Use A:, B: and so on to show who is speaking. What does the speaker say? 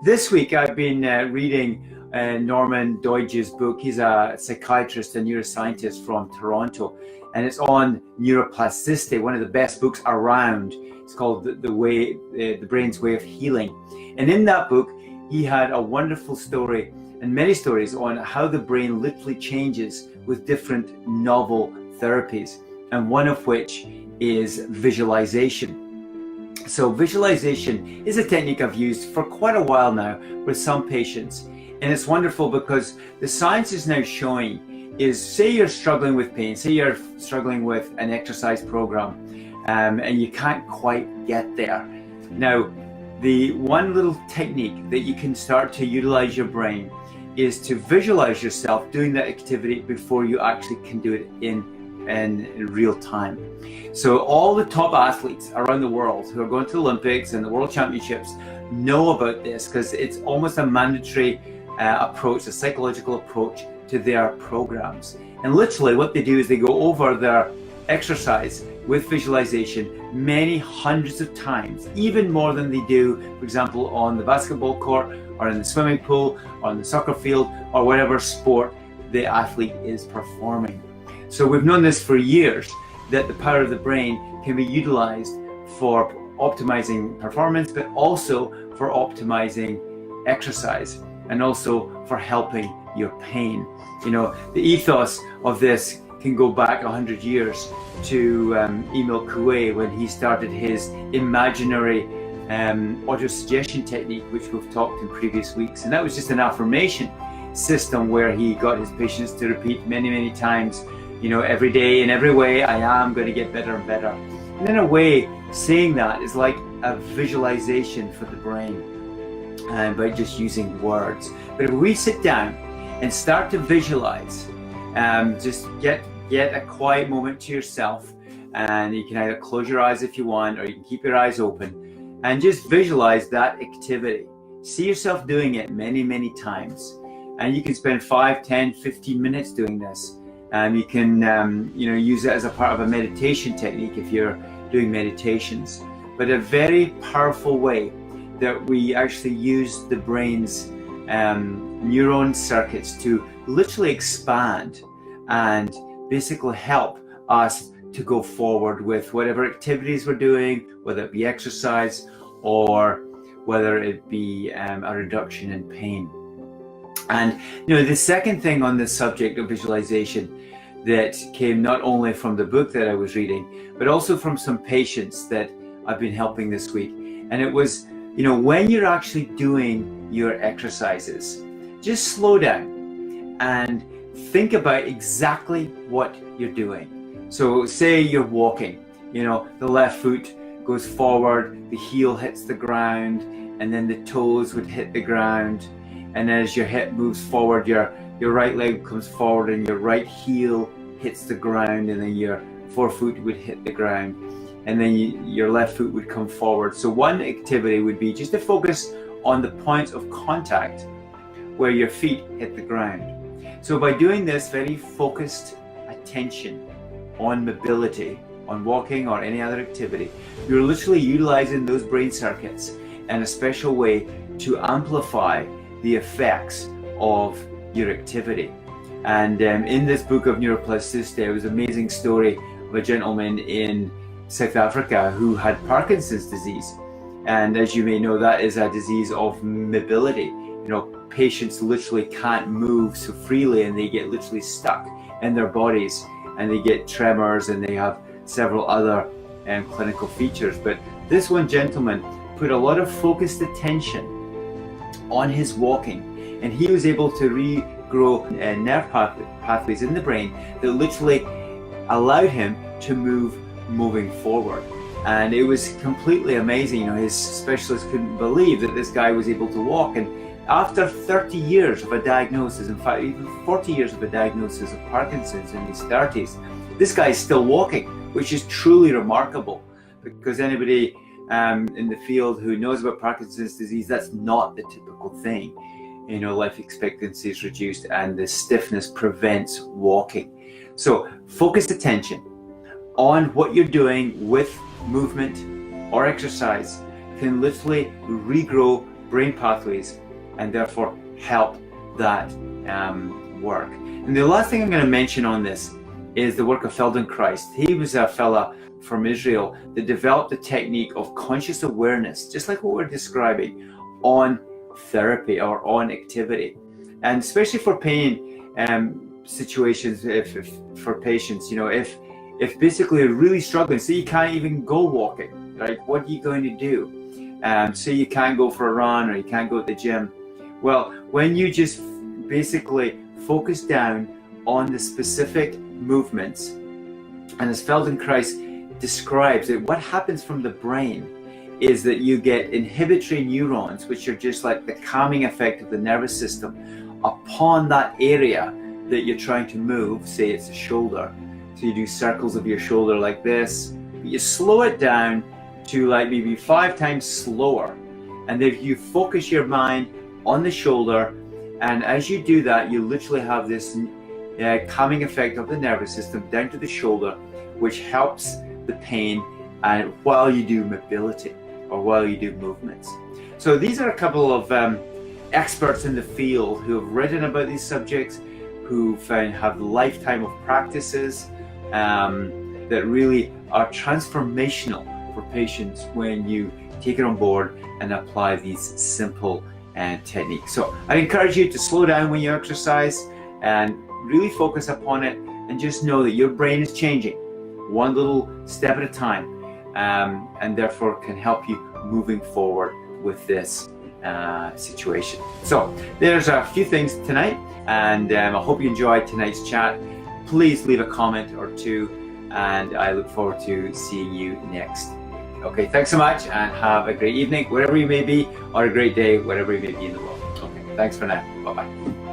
A: This week I've been reading Norman Doidge's book. He's a psychiatrist and neuroscientist from Toronto, and it's on neuroplasticity, one of the best books around. It's called The Brain's Way of Healing. And in that book, he had a wonderful story and many stories on how the brain literally changes with different novel therapies, and one of which is visualization. So visualization is a technique I've used for quite a while now with some patients, and it's wonderful because the science is now showing is, say you're struggling with pain, say you're struggling with an exercise program, and you can't quite get there. Now, the one little technique that you can start to utilize your brain is to visualize yourself doing that activity before you actually can do it in real time. So all the top athletes around the world who are going to the Olympics and the World Championships know about this, because it's almost a mandatory approach, a psychological approach to their programs. And literally what they do is they go over their exercise with visualization many hundreds of times, even more than they do, for example, on the basketball court or in the swimming pool or on the soccer field or whatever sport the athlete is performing. So we've known this for years, that the power of the brain can be utilized for optimizing performance, but also for optimizing exercise, and also for helping your pain. You know, the ethos of this can go back 100 years to Emil Coué, when he started his imaginary autosuggestion technique, which we've talked in previous weeks. And that was just an affirmation system where he got his patients to repeat many times, you know, every day, in every way, I am going to get better and better. And in a way, saying that is like a visualization for the brain, by just using words. But if we sit down and start to visualize, just get a quiet moment to yourself, and you can either close your eyes if you want, or you can keep your eyes open, and just visualize that activity. See yourself doing it many times, and you can spend 5, 10, 15 minutes doing this. You can use it as a part of a meditation technique if you're doing meditations. But a very powerful way that we actually use the brain's neuron circuits to literally expand and basically help us to go forward with whatever activities we're doing, whether it be exercise or whether it be a reduction in pain. And the second thing on this subject of visualization that came not only from the book that I was reading, but also from some patients that I've been helping this week. And it was, when you're actually doing your exercises, just slow down and think about exactly what you're doing. So say you're walking, the left foot goes forward, the heel hits the ground, and then the toes would hit the ground. And as your hip moves forward, your right leg comes forward and your right heel hits the ground, and then your forefoot would hit the ground, and then your left foot would come forward. So one activity would be just to focus on the points of contact where your feet hit the ground. So by doing this very focused attention on mobility, on walking or any other activity, you're literally utilizing those brain circuits in a special way to amplify the effects of your activity. And in this book of neuroplasticity, there was an amazing story of a gentleman in South Africa who had Parkinson's disease. And as you may know, that is a disease of mobility. Patients literally can't move so freely, and they get literally stuck in their bodies, and they get tremors, and they have several other clinical features. But this one gentleman put a lot of focused attention on his walking, and he was able to regrow nerve pathways in the brain that literally allowed him to moving forward. And it was completely amazing. His specialist couldn't believe that this guy was able to walk. And after 30 years of a diagnosis, in fact even 40 years of a diagnosis of Parkinson's in his 30s, this guy is still walking, which is truly remarkable, because anybody in the field who knows about Parkinson's disease, that's not the typical thing. Life expectancy is reduced and the stiffness prevents walking. So focused attention on what you're doing with movement or exercise can literally regrow brain pathways and therefore help that work. And the last thing I'm going to mention on this is the work of Feldenkrais. He was a fella from Israel that developed the technique of conscious awareness, just like what we're describing, on therapy or on activity. And especially for pain situations, if for patients, if basically you're really struggling, so you can't even go walking, right? What are you going to do? So you can't go for a run or you can't go to the gym. Well, when you just basically focus down on the specific movements, and as Feldenkrais describes it, what happens from the brain is that you get inhibitory neurons, which are just like the calming effect of the nervous system upon that area that you're trying to move. Say it's the shoulder. So you do circles of your shoulder like this, but you slow it down to like maybe 5 times slower. And if you focus your mind on the shoulder, and as you do that, you literally have this calming effect of the nervous system down to the shoulder, which helps the pain and while you do mobility or while you do movements. So these are a couple of experts in the field who have written about these subjects, who have a lifetime of practices that really are transformational for patients when you take it on board and apply these simple techniques. So I encourage you to slow down when you exercise and really focus upon it, and just know that your brain is changing one little step at a time, and therefore can help you moving forward with this situation. So there's a few things tonight, and I hope you enjoyed tonight's chat. Please leave a comment or two, and I look forward to seeing you next. Okay, thanks so much, and have a great evening, wherever you may be, or a great day, wherever you may be in the world. Okay, thanks for now. Bye-bye.